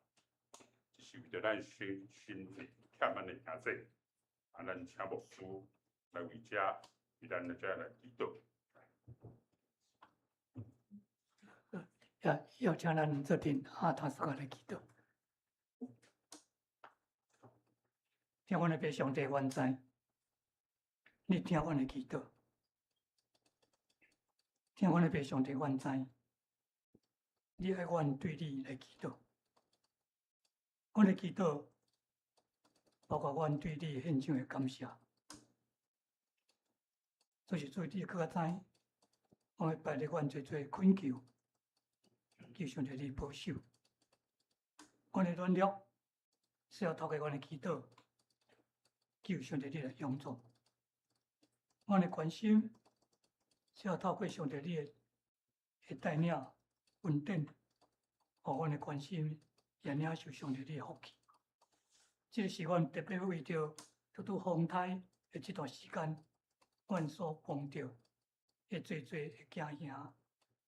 就是为着咱身体欠咱的兄弟，咱请牧师来为遮为咱遮来祈祷。要请咱这边他自个来祈祷。听阮的爸上帝原知，你听阮的祈祷。听阮的爸上帝原知，你爱阮对你来祈祷。阮的祈祷，包括阮对你献上的感谢，就是做你更知，我会摆咧阮做恳求。求上帝你保守，阮的软弱是要透过阮的祈祷，求上帝你来帮助；阮的关心是要透过上帝你的带领、稳定，互阮的关心也领受上帝你的福气。这个是阮特别为着拄风台的这段时间，阮所碰到的最的惊吓、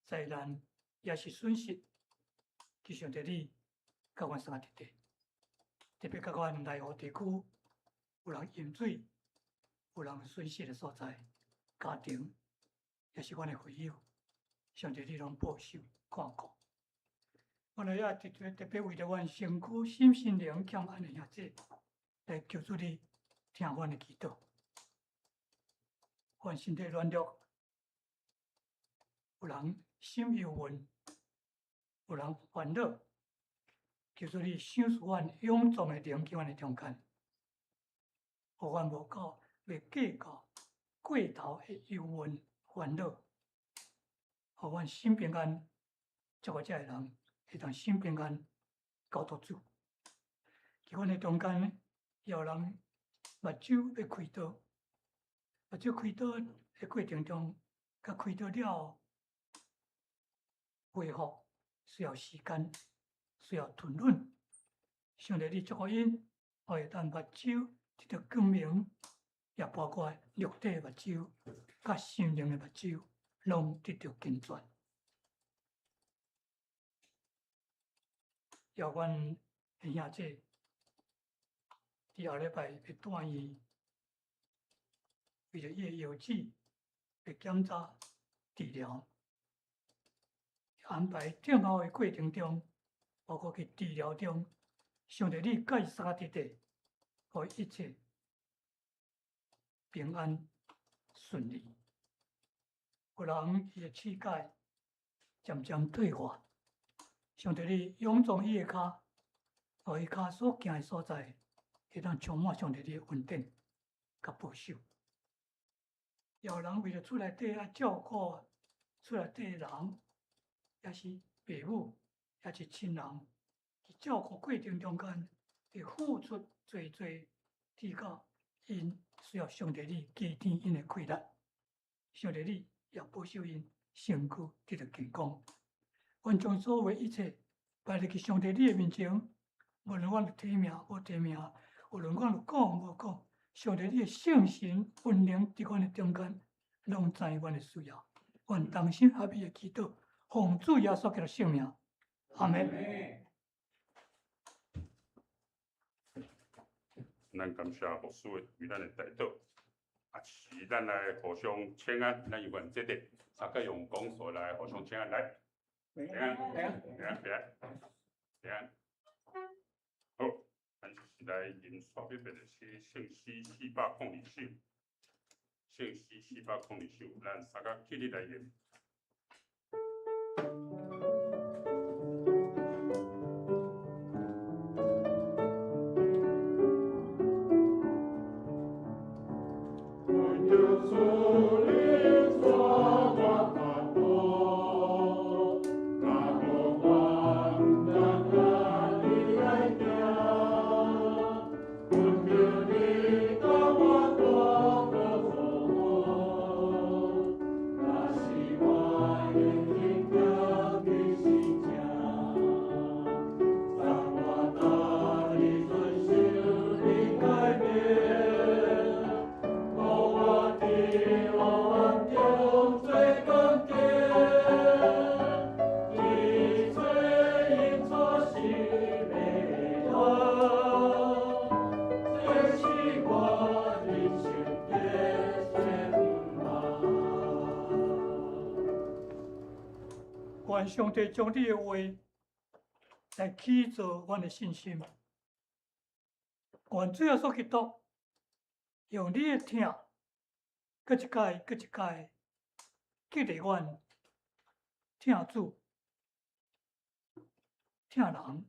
灾难，也是损失。求上帝你甲阮三个弟弟，特别甲阮内湖地区有人淹水、有人损失的所在，家庭也是阮的会友，上帝你拢保守看顾。我来也特别为着阮身躯心心灵欠安的兄弟，来求主你听阮的祈祷。阮身体软弱，有人心忧闷，有人烦恼，求主你赏赐阮勇壮的灵，伫阮的中间，互阮无计较过头的忧闷烦恼，互阮心平安。照顾遮个人会当心平安交托主。伫阮的中间，也有人目睭要开刀，目睭开刀的过程中，甲开刀了后，恢复需要时间，需要吞忍。上帝你祝福因，会当目睭得到光明，也包括肉体的目睭、甲心灵的目睭，拢得到健全。也阮的兄弟，伫后礼拜会带伊为着伊的腰子来检查治疗，安排定后的过程中，包括去治疗中，上帝你甲伊三个弟弟，互一切平安顺利。有人伊的膝盖渐渐退化，上帝你勇壮伊的骹，互伊骹所行的所在，会当充满上帝你的稳定甲保守。也有人为了厝内底要照顾厝内底的人，也是父母，也是亲人，伫照顾过程中间会付出最，直到因需要上帝你加添因的快乐，上帝你也保守因身躯得到健康。阮将所有一切摆入去上帝你的面前，无论阮提名无提名，无论阮有讲无讲，上帝你的圣神分灵伫阮的中间，拢知阮的需要。阮同心合意的祈祷，奉主耶稣基督圣名，阿门。咱感谢牧师为咱的带导，是咱来互相请安，咱有愿这点，甲用讲座来互相请安来。平安。好，咱就是来吟刷别别的诗，圣诗402首，圣诗402首，咱三个起立来吟。愿上帝将你的话来起造阮的信心。愿主耶稣基督用你的听，搁一届，激励阮听主、听人，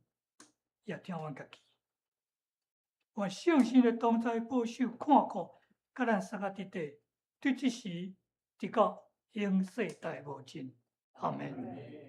也听阮家己。愿圣神的同在保守看顾，甲咱三个弟弟，对这时直到永世代无尽。阿门。